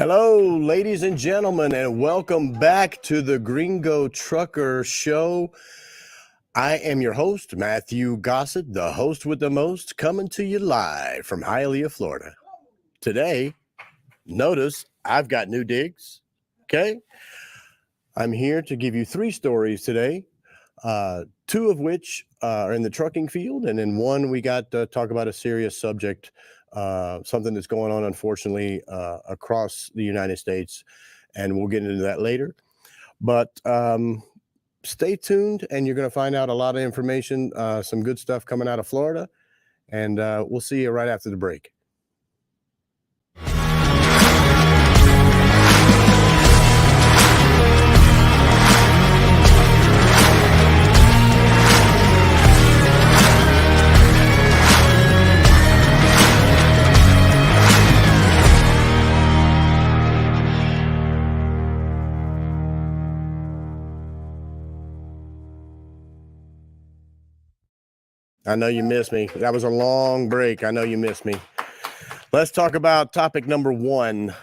Hello, ladies and gentlemen, and welcome back to the Gringo Trucker Show. I am your host, Matthew Gossett, the host with the most, coming to you live from Hialeah, Florida. Today, notice I've got new digs, okay? I'm here to give you 3 stories today, 2 of which are in the trucking field, and in one we got to talk about a serious subject, something that's going on, unfortunately, across the United States, and we'll get into that later. But stay tuned, and you're going to find out a lot of information, some good stuff coming out of Florida, and we'll see you right after the break. I know you missed me. That was a long break. I know you missed me. Let's talk about topic number 1.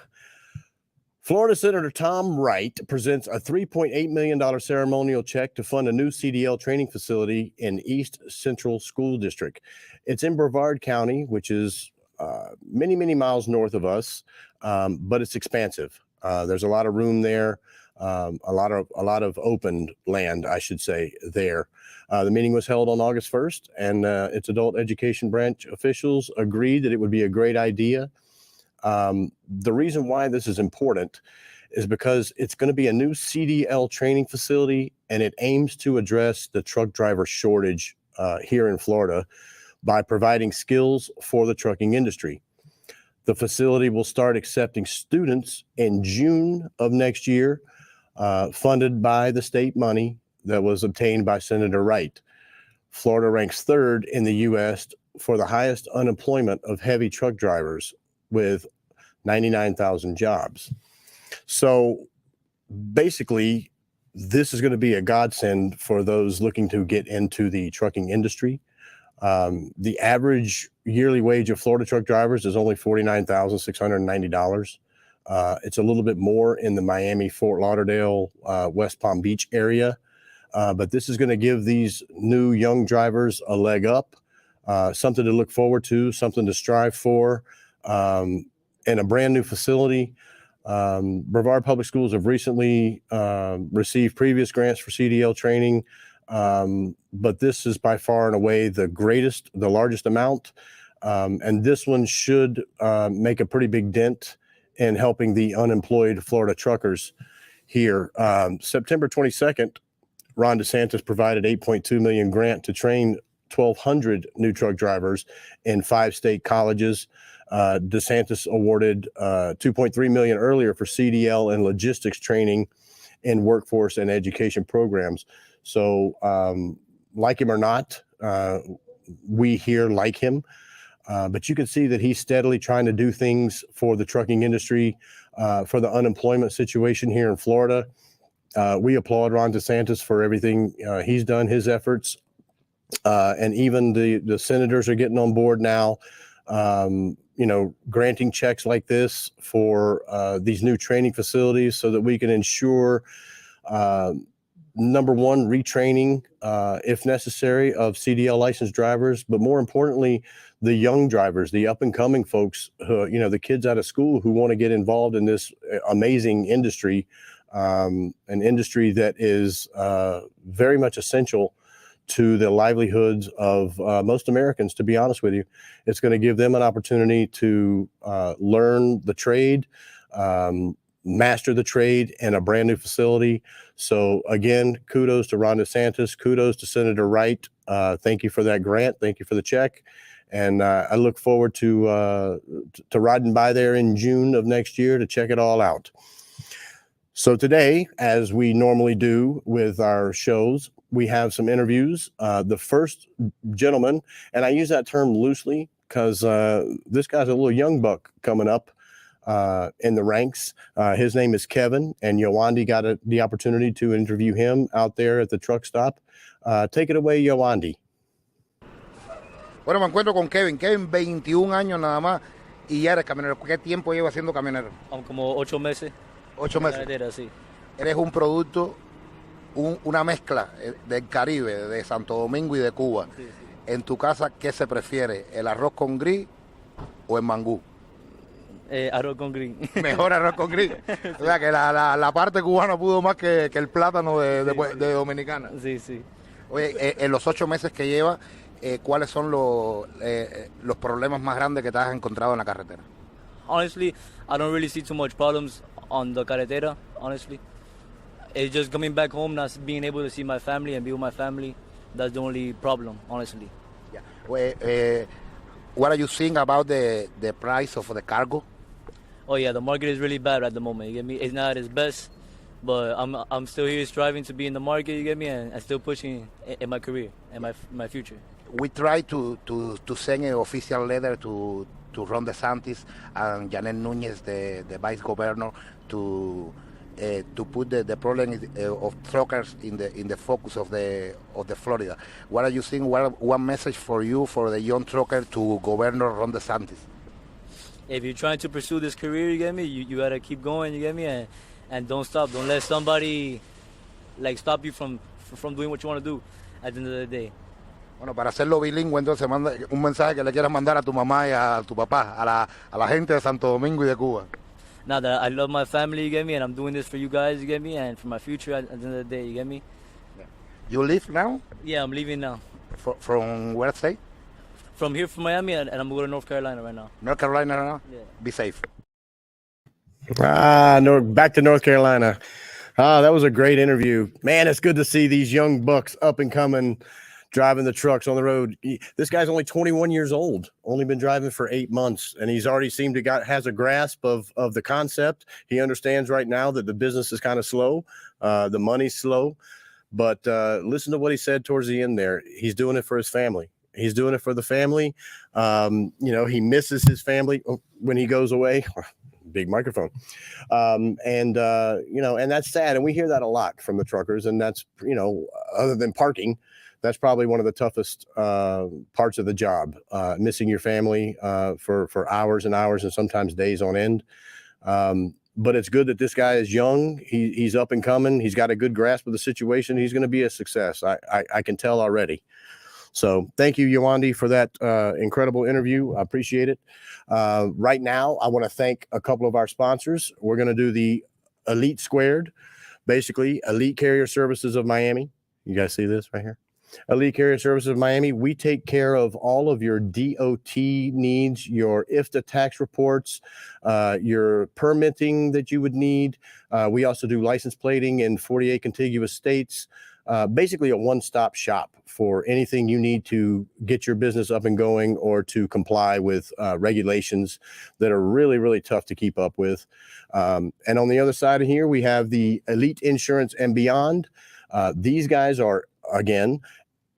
Florida Senator Tom Wright presents a $3.8 million ceremonial check to fund a new CDL training facility in East Central School District. It's in Brevard County, which is many, many miles north of us, but it's expansive. There's a lot of room there, a lot of open land, I should say, there. The meeting was held on August 1st, and its adult education branch officials agreed that it would be a great idea. The reason why this is important is because it's going to be a new CDL training facility, and it aims to address the truck driver shortage here in Florida by providing skills for the trucking industry. The facility will start accepting students in June of next year, funded by the state money that was obtained by Senator Wright. Florida ranks 3rd in the U.S. for the highest unemployment of heavy truck drivers, with 99,000 jobs. So basically, this is going to be a godsend for those looking to get into the trucking industry. The average yearly wage of Florida truck drivers is only $49,690. It's a little bit more in the Miami, Fort Lauderdale, West Palm Beach area. But this is going to give these new young drivers a leg up, something to look forward to, something to strive for, in a brand new facility. Brevard Public Schools have recently received previous grants for CDL training, but this is by far and away the largest amount. And this one should make a pretty big dent in helping the unemployed Florida truckers here. September 22nd, Ron DeSantis provided $8.2 million grant to train 1,200 new truck drivers in 5 state colleges. DeSantis awarded $2.3 million earlier for CDL and logistics training in workforce and education programs. So, like him or not, we here like him. But you can see that he's steadily trying to do things for the trucking industry, for the unemployment situation here in Florida. We applaud Ron DeSantis for everything he's done, his efforts. And even the senators are getting on board now, granting checks like this for these new training facilities so that we can ensure, number one, retraining, if necessary, of CDL licensed drivers, but more importantly, the young drivers, the up and coming folks who, the kids out of school who want to get involved in this amazing industry, an industry that is very much essential to the livelihoods of most Americans, to be honest with you. It's going to give them an opportunity to learn the trade, master the trade in a brand new facility. So again, kudos to Ron DeSantis, kudos to Senator Wright. Thank you for that grant. Thank you for the check. And I look forward to riding by there in June of next year to check it all out. So today, as we normally do with our shows, we have some interviews. The first gentleman, and I use that term loosely because this guy's a little young buck coming up in the ranks. His name is Kevin, and Yowandi got the opportunity to interview him out there at the truck stop. Take it away, Yowandi. Bueno, me encuentro con Kevin. Kevin, 21 años nada más. Y ya eres camionero. ¿Qué tiempo llevas siendo camionero? Como 8 meses. 8 meses. Carretera, sí. Eres un producto, una mezcla del Caribe, de Santo Domingo y de Cuba. Sí, sí. En tu casa, ¿qué se prefiere? ¿El arroz con gris o el mangú? Arroz con green. Mejor arroz con gris. O sea que la parte cubana pudo más que el plátano de Dominicana. Sí, sí. Oye, en los 8 meses que lleva, ¿cuáles son los problemas más grandes que te has encontrado en la carretera? Honestly, I don't really see too much problems on the carretera, honestly. It's just coming back home, not being able to see my family and be with my family. That's the only problem, honestly. Yeah. What are you seeing about the price of the cargo? Oh yeah, the market is really bad at the moment, you get me? It's not at its best, but I'm still here striving to be in the market, you get me? And still pushing in my career and my future. We try to send an official letter to Ron DeSantis and Janet Núñez, the vice governor, to put the problem of truckers in the focus of the Florida. What are you seeing? One message for you, for the young trucker, to Governor Ron DeSantis? If you're trying to pursue this career, you get me? You gotta keep going, you get me? And don't stop. Don't let somebody stop you from doing what you want to do at the end of the day. Bueno, para hacerlo bilingüe, entonces manda un mensaje que le quieras mandar a tu mamá y a tu papá, a la gente de Santo Domingo y de Cuba. Now that I love my family, you get me, and I'm doing this for you guys, you get me, and for my future at the end of the day, you get me? You leave now? Yeah, I'm leaving now. From where state? From here, from Miami, and I'm going to North Carolina right now. North Carolina now? Yeah. Be safe. Back to North Carolina. That was a great interview. Man, it's good to see these young bucks up and coming, driving the trucks on the road. This guy's only 21 years old, only been driving for 8 months, and he's already has a grasp of the concept. He understands right now that the business is kind of slow, the money's slow, but listen to what he said towards the end there. He's doing it for his family. He's doing it for the family. He misses his family when he goes away. Big microphone. And that's sad. And we hear that a lot from the truckers. And that's, other than parking, that's probably one of the toughest parts of the job, missing your family for hours and hours and sometimes days on end. But it's good that this guy is young. He's up and coming. He's got a good grasp of the situation. He's going to be a success. I can tell already. So thank you, Yolandi, for that incredible interview. I appreciate it. Right now, I want to thank a couple of our sponsors. We're going to do the Elite Squared, basically Elite Carrier Services of Miami. You guys see this right here? Elite Carrier Services of Miami. We take care of all of your DOT needs, your IFTA tax reports, your permitting that you would need. We also do license plating in 48 contiguous states. Basically a one-stop shop for anything you need to get your business up and going or to comply with regulations that are really, really tough to keep up with. And on the other side of here, we have the Elite Insurance and Beyond. These guys are, again,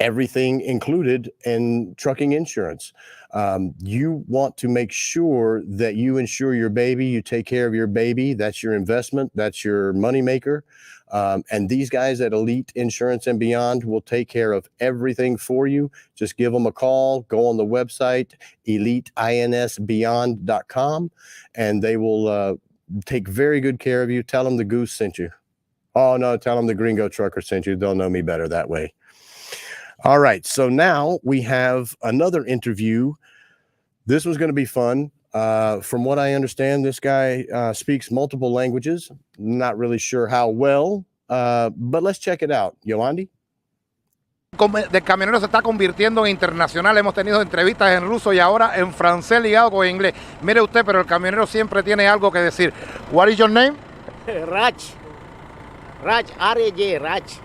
everything included in trucking insurance. You want to make sure that you insure your baby, you take care of your baby. That's your investment. That's your moneymaker. And these guys at Elite Insurance and Beyond will take care of everything for you. Just give them a call, go on the website, eliteinsbeyond.com, and they will take very good care of you. Tell them the Goose sent you. Oh, no, tell them the Gringo Trucker sent you. They'll know me better that way. All right, so now we have another interview. This one's going to be fun. From what I understand, this guy speaks multiple languages. Not really sure how well, but let's check it out. Yolandi? De camionero se está convirtiendo en internacional. Hemos tenido entrevistas en ruso y ahora en francés ligado con inglés. Mire usted, pero el camionero siempre tiene algo que decir. What is your name? Raj, R-A-J, Raj.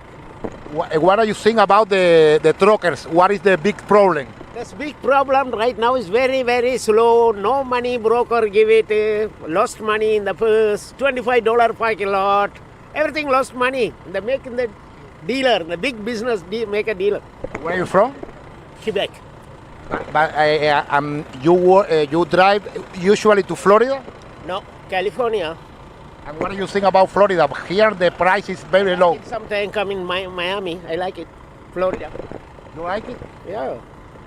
What are you saying about the truckers? What is the big problem? This big problem right now is very, very slow. No money, broker give it. Lost money in the first $25 parking lot. Everything lost money. They making the dealer, the big business make a dealer. Where are you from? Quebec. But you drive usually to Florida? No, California. And what do you think about Florida? Here the price is very low. Sometimes come in Miami. I like it. Florida. You like it? Yeah.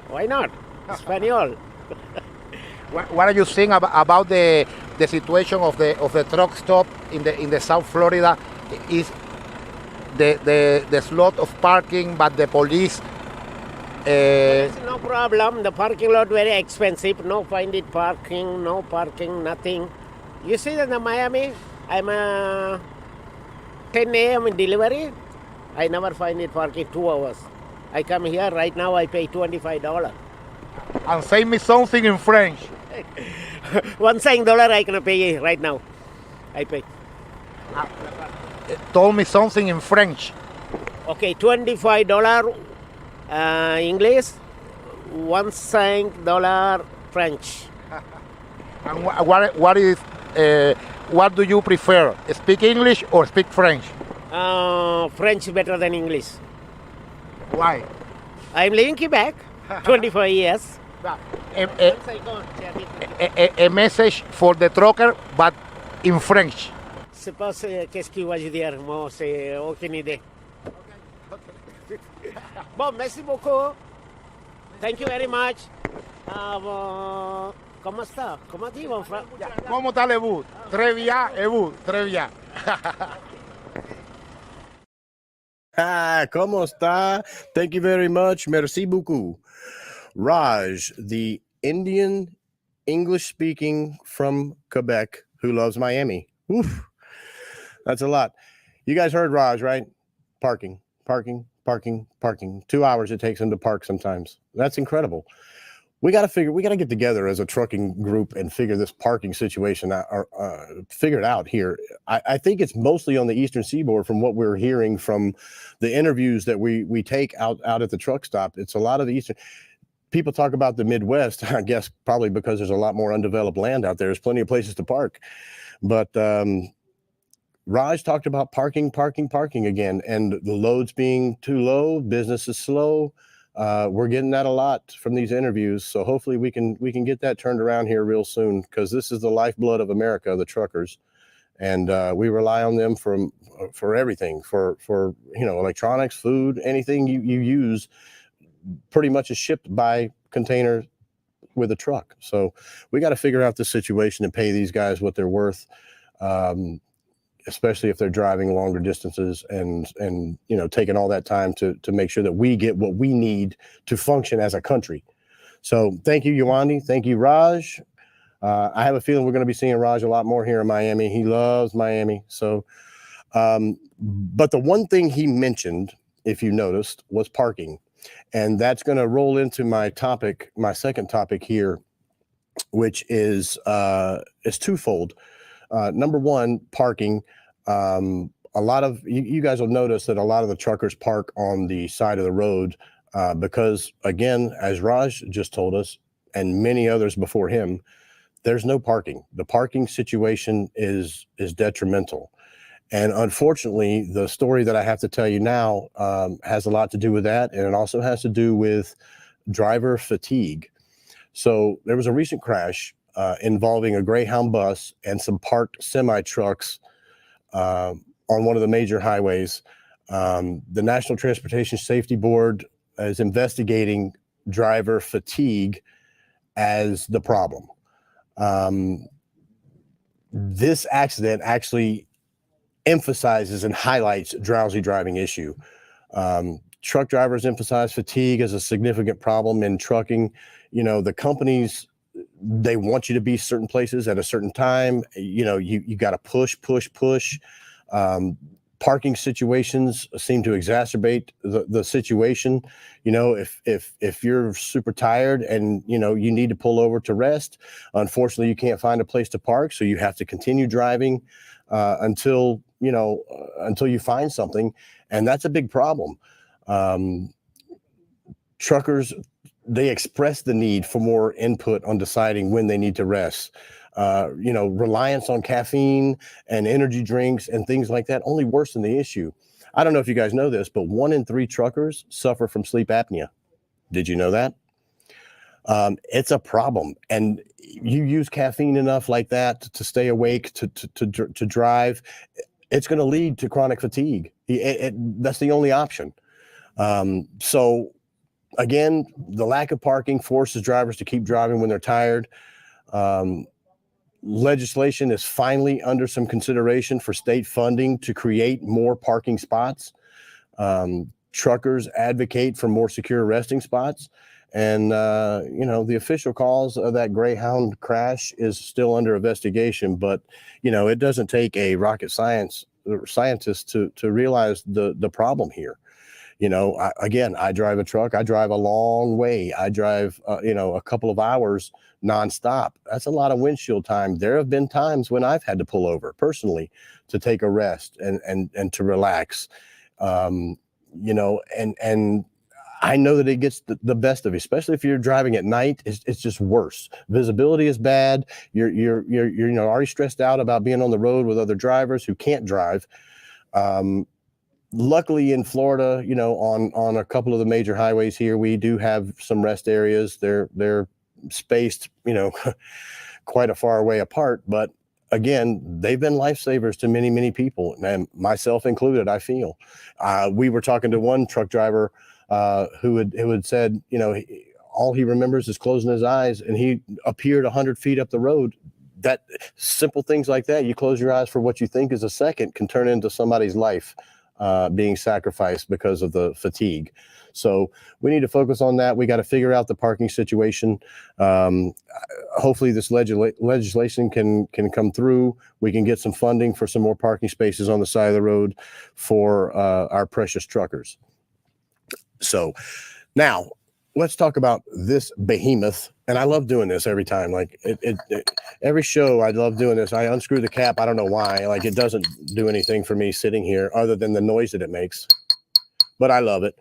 Why not? Espanol. What are you saying about the situation of the truck stop in the South Florida? Is the slot of parking, but the police. There's no problem. The parking lot very expensive. No find it parking. No parking. Nothing. You see that in Miami, I'm 10 a.m. in delivery. I never find it parking 2 hours. I come here right now. I pay $25. And say me something in French. $1 I can pay right now. I pay. Told me something in French. Okay, $25 English, $1 French. And what do you prefer? Speak English or speak French? French better than English. Why? I'm living in Quebec, 25 years. A message for the trucker, but in French. Je sais pas qu'est-ce qu'il va dire, moi, c'est aucune idée. Bon, merci beaucoup. Thank you very much. ¿Cómo está? ¿Cómo te va, Frank? ¿Cómo está le vous? Très bien, et vous? Très bien. ¿Cómo está? Thank you very much. Merci beaucoup. Raj, the Indian English speaking from Quebec who loves Miami. Oof. That's a lot. You guys heard Raj, right? Parking. 2 hours it takes him to park sometimes. That's incredible. We got to get together as a trucking group and figure this parking situation out, figure it out here. I think it's mostly on the Eastern Seaboard from what we're hearing from the interviews that we take out at the truck stop. It's a lot of the Eastern. People talk about the Midwest, I guess probably because there's a lot more undeveloped land out there. There's plenty of places to park. But Raj talked about parking again, and the loads being too low, business is slow. We're getting that a lot from these interviews. So hopefully we can get that turned around here real soon, because this is the lifeblood of America, the truckers. And we rely on them for everything, for electronics, food, anything you use pretty much is shipped by container with a truck. So we got to figure out the situation and pay these guys what they're worth. Especially if they're driving longer distances and taking all that time to make sure that we get what we need to function as a country. So thank you, Yawandi. Thank you, Raj. I have a feeling we're going to be seeing Raj a lot more here in Miami. He loves Miami. So, but the one thing he mentioned, if you noticed, was parking. And that's going to roll into my second topic here, which is twofold. Number one, parking. A lot of you guys will notice that a lot of the truckers park on the side of the road because, again, as Raj just told us, and many others before him, there's no parking. The parking situation is detrimental. And unfortunately, the story that I have to tell you now has a lot to do with that. And it also has to do with driver fatigue. So there was a recent crash involving a Greyhound bus and some parked semi-trucks on one of the major highways. The National Transportation Safety Board is investigating driver fatigue as the problem. This accident actually emphasizes and highlights drowsy driving issue. Truck drivers emphasize fatigue as a significant problem in trucking. The companies, they want you to be certain places at a certain time. You got to push. Parking situations seem to exacerbate the situation. If you're super tired and you need to pull over to rest, unfortunately you can't find a place to park, so you have to continue driving until you find something, and that's a big problem. Truckers, they express the need for more input on deciding when they need to rest. Reliance on caffeine and energy drinks and things like that only worsen the issue. I don't know if you guys know this, but 1 in 3 truckers suffer from sleep apnea. Did you know that? It's a problem. And you use caffeine enough like that to stay awake, to drive, it's going to lead to chronic fatigue. That's the only option. So again, the lack of parking forces drivers to keep driving when they're tired. Legislation is finally under some consideration for state funding to create more parking spots. Truckers advocate for more secure resting spots. And, the official cause of that Greyhound crash is still under investigation. But, it doesn't take a rocket scientist to realize the problem here. I drive a truck. I drive a long way. I drive, a couple of hours nonstop. That's a lot of windshield time. There have been times when I've had to pull over personally to take a rest and to relax. And I know that it gets the best of you, especially if you're driving at night. It's just worse. Visibility is bad. You're already stressed out about being on the road with other drivers who can't drive. Luckily in Florida, on a couple of the major highways here, we do have some rest areas. They're spaced, quite a far way apart. But again, they've been lifesavers to many, many people, and myself included, I feel. We were talking to one truck driver who had said, all he remembers is closing his eyes, and he appeared 100 feet up the road. That simple things like that, you close your eyes for what you think is a second, can turn into somebody's life being sacrificed because of the fatigue. So we need to focus on that. We got to figure out the parking situation. Hopefully this legislation can come through. We can get some funding for some more parking spaces on the side of the road for our precious truckers. So now let's talk about this behemoth. And I love doing this every time. Like every show, I love doing this. I unscrew the cap. I don't know why. Like it doesn't do anything for me sitting here other than the noise that it makes. But I love it.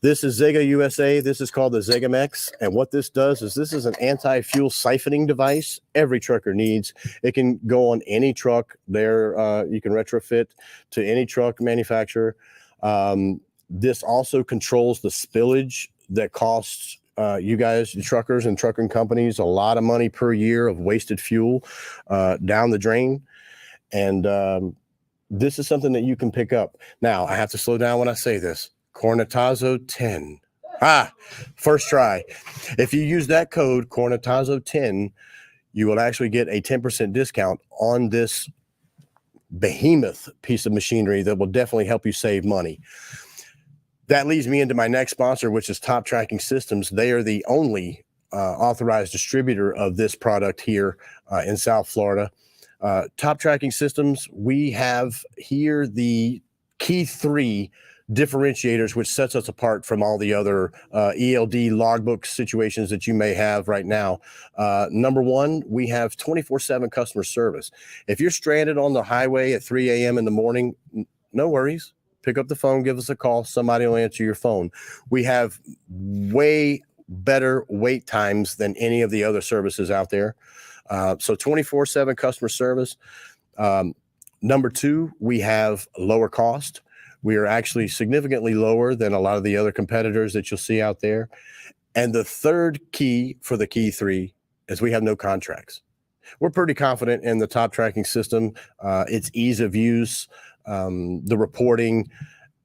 This is Zega USA. This is called the Zegamex. And what this does is this is an anti-fuel siphoning device every trucker needs. It can go on any truck there. You can retrofit to any truck manufacturer. This also controls the spillage that costs you guys, the truckers and trucking companies, a lot of money per year of wasted fuel down the drain. And this is something that you can pick up. Now, I have to slow down when I say this. Cornetazo 10. First try. If you use that code, Cornetazo 10, you will actually get a 10% discount on this behemoth piece of machinery that will definitely help you save money. That leads me into my next sponsor, which is Top Tracking Systems. They are the only authorized distributor of this product here in South Florida. Top Tracking Systems, we have here the key 3 differentiators, which sets us apart from all the other ELD logbook situations that you may have right now. Number 1, we have 24/7 customer service. If you're stranded on the highway at 3 a.m. in the morning, no worries. Pick up the phone, give us a call. Somebody will answer your phone. We have way better wait times than any of the other services out there. So 24/7 customer service. Number 2, we have lower cost. We are actually significantly lower than a lot of the other competitors that you'll see out there. And the third key for the key 3 is we have no contracts. We're pretty confident in the Top Tracking System, its ease of use, the reporting,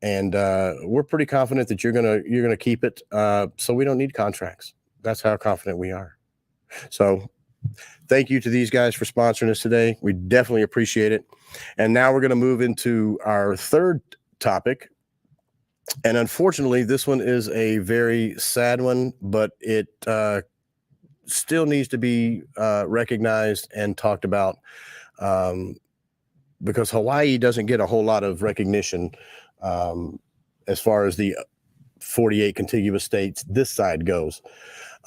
and we're pretty confident that you're gonna keep it. So we don't need contracts. That's how confident we are. So thank you to these guys for sponsoring us today. We definitely appreciate it. And now we're going to move into our third topic. And unfortunately, this one is a very sad one, but it still needs to be recognized and talked about because Hawaii doesn't get a whole lot of recognition as far as the 48 contiguous states this side goes.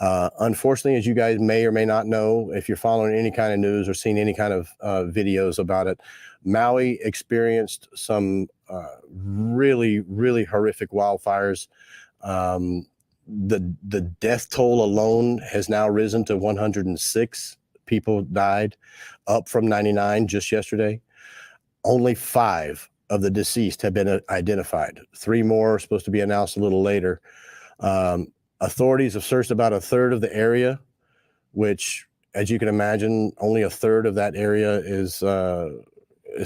Unfortunately, as you guys may or may not know, if you're following any kind of news or seen any kind of videos about it, Maui experienced some really, really horrific wildfires. The death toll alone has now risen to 106 people died, up from 99 just yesterday. Only 5 of the deceased have been identified. 3 more are supposed to be announced a little later. Authorities have searched about a third of the area, which, as you can imagine, only a third of that area is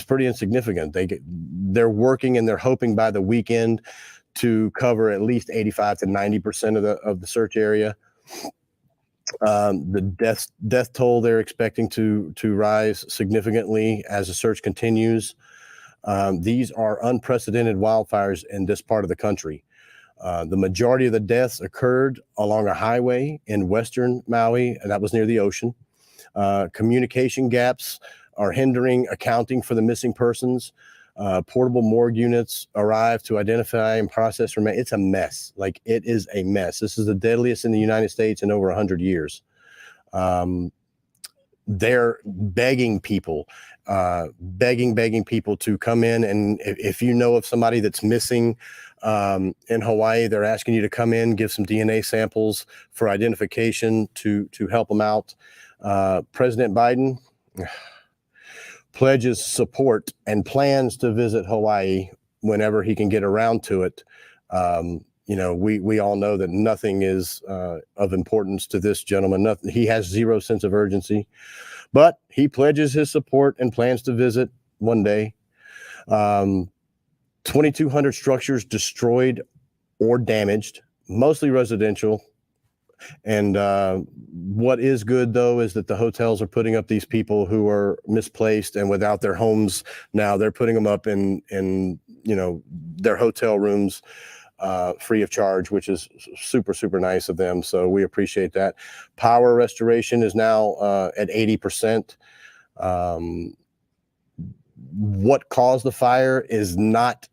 pretty insignificant. They're working and they're hoping by the weekend to cover at least 85 to 90% of the search area. The death toll they're expecting to rise significantly as the search continues. These are unprecedented wildfires in this part of the country. The majority of the deaths occurred along a highway in western Maui, and that was near the ocean. Communication gaps are hindering accounting for the missing persons. Portable morgue units arrive to identify and process remains. It's a mess. Like, it is a mess. This is the deadliest in the United States in over 100 years. They're begging people to come in. And if you know of somebody that's missing in Hawaii, they're asking you to come in, give some DNA samples for identification to help them out. President Biden pledges support and plans to visit Hawaii whenever he can get around to it. We all know that nothing is of importance to this gentleman. He has zero sense of urgency, but he pledges his support and plans to visit one day. 2,200 structures destroyed or damaged, mostly residential. And what is good, though, is that the hotels are putting up these people who are misplaced and without their homes. Now they're putting them up in their hotel rooms free of charge, which is super, super nice of them. So we appreciate that. Power restoration is now at 80%. What caused the fire is not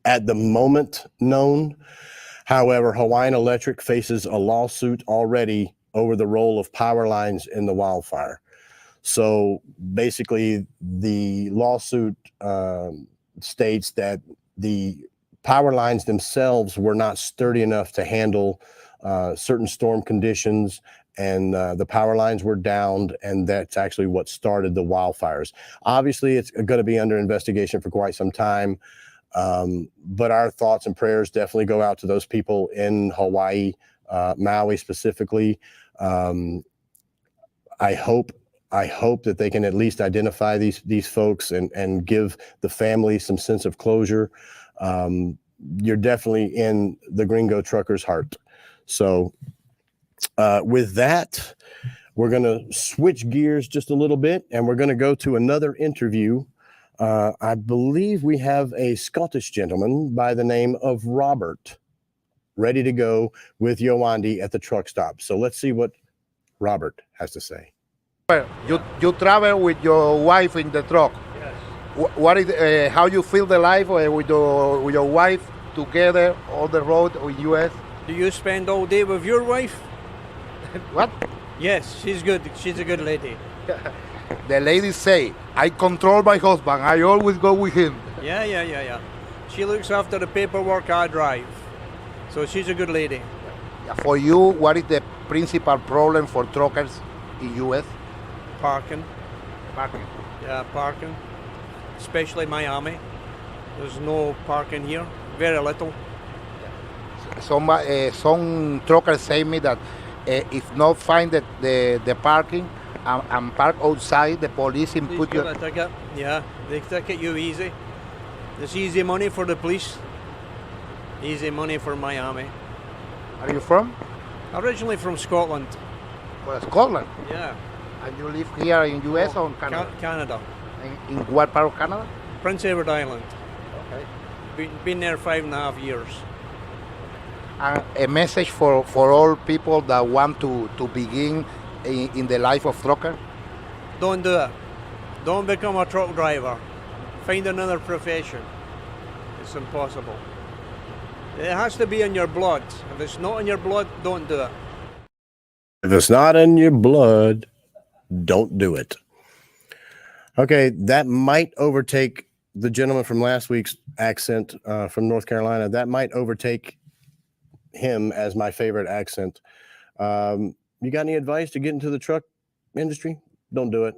at the moment known. However, Hawaiian Electric faces a lawsuit already over the role of power lines in the wildfire. So basically, the lawsuit states that the power lines themselves were not sturdy enough to handle certain storm conditions, and the power lines were downed, and that's actually what started the wildfires. Obviously, it's going to be under investigation for quite some time. But our thoughts and prayers definitely go out to those people in Hawaii, Maui specifically. I hope that they can at least identify these folks and give the family some sense of closure. You're definitely in the gringo trucker's heart. So with that, we're going to switch gears just a little bit, and we're going to go to another interview. I believe we have a Scottish gentleman by the name of Robert ready to go with Yowandi at the truck stop. So let's see what Robert has to say. You travel with your wife in the truck. Yes. What is how you feel the life with your wife together on the road in US? Do you spend all day with your wife? What? Yes, she's good. She's a good lady. The ladies say, I control my husband. I always go with him. Yeah. She looks after the paperwork I drive. So she's a good lady. For you, what is the principal problem for truckers in US? Parking. Parking. Yeah, parking. Especially Miami. There's no parking here. Very little. Some truckers say me that if not find the parking and park outside, the police You put get you. a ticket. Yeah, they ticket you easy. It's easy money for the police. Easy money for Miami. Are you from? Originally from Scotland. Well, Scotland. Yeah. And you live here in US or Canada? Canada. In what part of Canada? Prince Edward Island. Okay. Been there 5.5 years. A message for all people that want to begin in the life of trucker? Don't do it. Don't become a truck driver. Find another profession. It's impossible. It has to be in your blood. If it's not in your blood, don't do it. If it's not in your blood, don't do it. Okay, that might overtake the gentleman from last week's accent from North Carolina. That might overtake him as my favorite accent. You got any advice to get into the truck industry? Don't do it.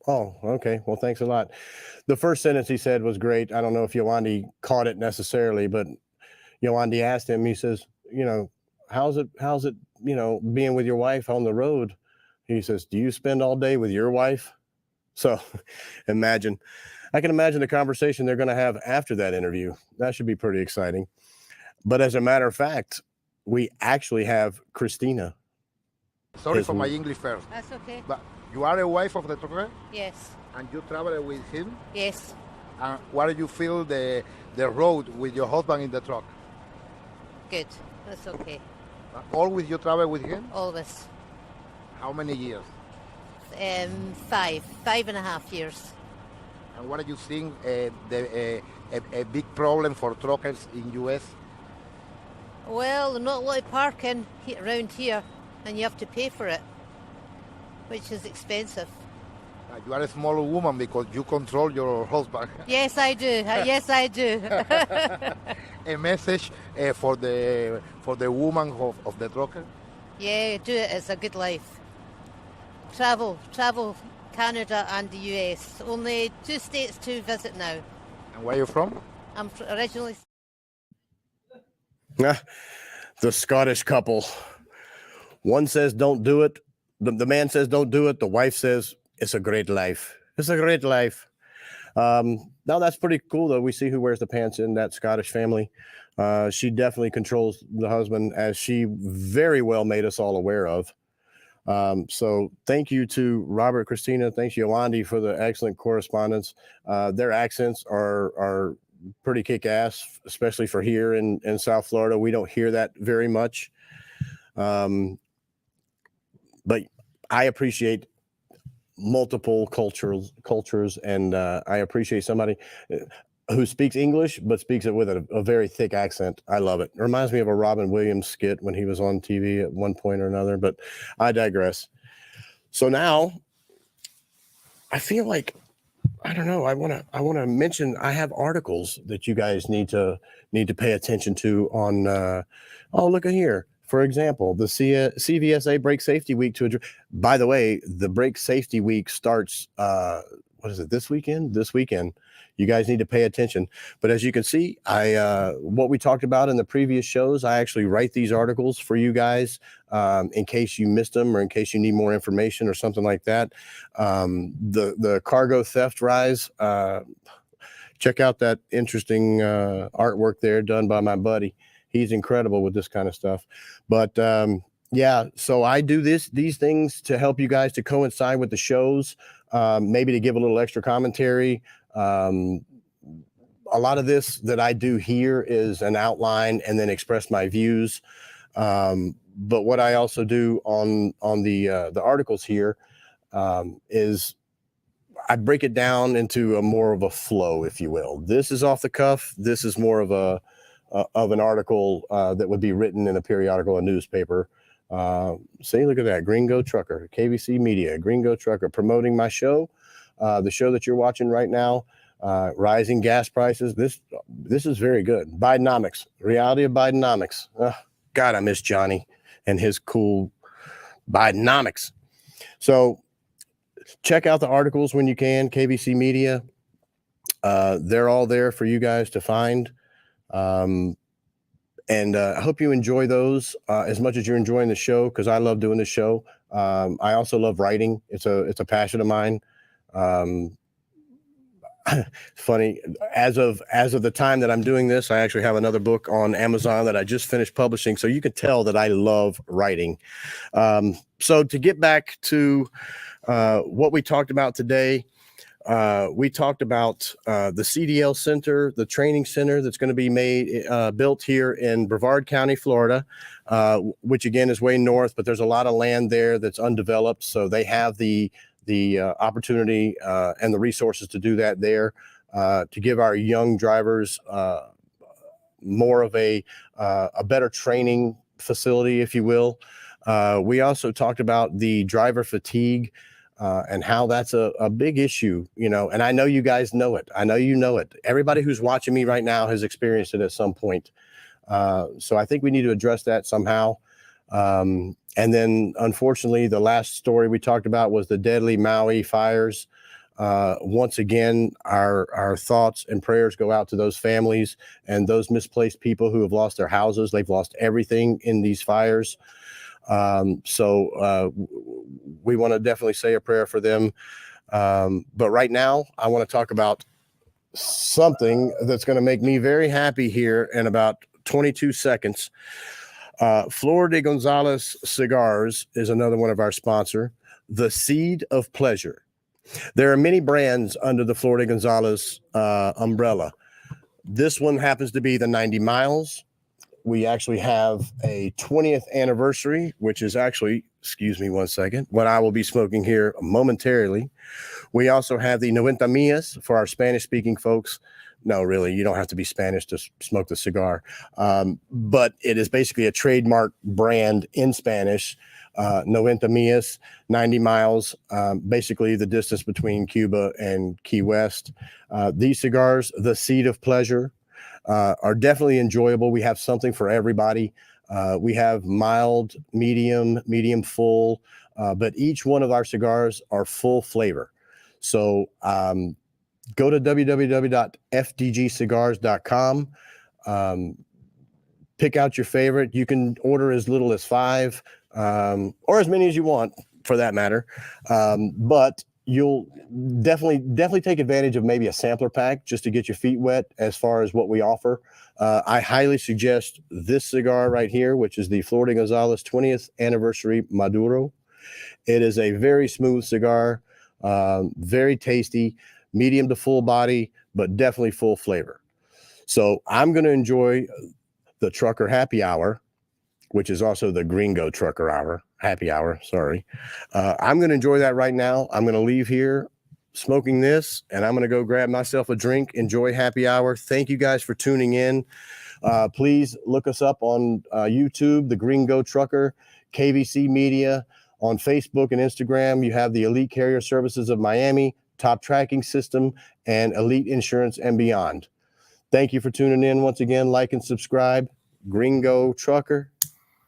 Oh, okay. Well, thanks a lot. The first sentence he said was great. I don't know if Yowandi caught it necessarily, but Yowandi asked him, he says, how's it, being with your wife on the road? He says, do you spend all day with your wife? So I can imagine the conversation they're going to have after that interview. That should be pretty exciting. But as a matter of fact, we actually have Christina Sorry his- for my English first. That's okay. But you are a wife of the trucker, Yes. and you travel with him. Yes. And what do you feel the road with your husband in the truck? Good. That's okay. Always you travel with him? Always. How many years? 5.5 years. And what are you seeing a big problem for truckers in U.S.? Well, not a lot of parking around here, and you have to pay for it, which is expensive. You are a small woman because you control your husband. Yes, I do. Yes, I do. A message for the woman of the trucker? Yeah, do it. It's a good life. Travel Canada and the US. Only 2 states to visit now. And where are you from? I'm originally. The Scottish couple. One says don't do it. The man says don't do it. The wife says it's a great life. It's a great life. Now that's pretty cool though. We see who wears the pants in that Scottish family. She definitely controls the husband, as she very well made us all aware of. So thank you to Robert, Christina. Thanks Yolandi for the excellent correspondence. Their accents are pretty kick-ass, especially for here in South Florida. We don't hear that very much. But I appreciate multiple cultures, and I appreciate somebody who speaks English but speaks it with a very thick accent. I love it. It reminds me of a Robin Williams skit when he was on TV at one point or another, but I digress. So now I feel like, I don't know, I want to mention I have articles that you guys need to pay attention to on oh, look at here. For example, the CVSA Brake Safety Week by the way, the Brake Safety Week starts, what is it, this weekend? This weekend. You guys need to pay attention. But as you can see, what we talked about in the previous shows, I actually write these articles for you guys in case you missed them or in case you need more information or something like that. The cargo theft rise, check out that interesting artwork there done by my buddy. He's incredible with this kind of stuff. But yeah, so I do these things to help you guys to coincide with the shows, maybe to give a little extra commentary. A lot of this that I do here is an outline and then express my views. But what I also do on the articles here is I break it down into more of a flow, if you will. This is off the cuff. This is more of an article that would be written in a periodical, a newspaper. See, look at that, Gringo Trucker, KBC Media, Gringo Trucker, promoting my show, the show that you're watching right now, rising gas prices. This is very good. Bidenomics, reality of Bidenomics. God, I miss Johnny and his cool Bidenomics. So check out the articles when you can, KBC Media. They're all there for you guys to find. And I hope you enjoy those as much as you're enjoying the show, because I love doing the show. I also love writing. It's a passion of mine. Funny, as of the time that I'm doing this, I actually have another book on Amazon that I just finished publishing. So you can tell that I love writing. So to get back to what we talked about today, we talked about the CDL Center, the training center that's going to be built here in Brevard County, Florida, which again is way north, but there's a lot of land there that's undeveloped. So they have the opportunity and the resources to do that there, to give our young drivers more of a better training facility, if you will. We also talked about the driver fatigue and how that's a big issue, and I know you guys know it. I know you know it. Everybody who's watching me right now has experienced it at some point. So I think we need to address that somehow. And then, unfortunately, the last story we talked about was the deadly Maui fires. Once again, our thoughts and prayers go out to those families and those misplaced people who have lost their houses. They've lost everything in these fires. So we want to definitely say a prayer for them. But right now, I want to talk about something that's going to make me very happy here in about 22 seconds. Flor de Gonzalez Cigars is another one of our sponsor. The Seed of Pleasure. There are many brands under the Flor de Gonzalez umbrella. This one happens to be the 90 Miles. We actually have a 20th anniversary, which is actually, excuse me one second, what I will be smoking here momentarily. We also have the 90 Millas for our Spanish-speaking folks. No, really, you don't have to be Spanish to smoke the cigar. But it is basically a trademark brand in Spanish. 90 Millas, 90 miles, basically the distance between Cuba and Key West. These cigars, the Seed of Pleasure, are definitely enjoyable. We have something for everybody. We have mild, medium full, but each one of our cigars are full flavor. So go to www.fdgcigars.com. Pick out your favorite. You can order as little as 5 or as many as you want for that matter. But you'll definitely take advantage of maybe a sampler pack just to get your feet wet as far as what we offer. I highly suggest this cigar right here, which is the Flor de Gonzalez 20th Anniversary Maduro. It is a very smooth cigar, very tasty, medium to full body, but definitely full flavor. So I'm going to enjoy the Trucker Happy Hour, which is also the Gringo Trucker Hour, Happy Hour, sorry. I'm going to enjoy that right now. I'm going to leave here smoking this, and I'm going to go grab myself a drink, enjoy Happy Hour. Thank you guys for tuning in. Please look us up on YouTube, the Gringo Trucker, KVC Media. On Facebook and Instagram, you have the Elite Carrier Services of Miami, Top Tracking System, and Elite Insurance and Beyond. Thank you for tuning in once again. Like and subscribe. Gringo Trucker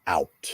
out.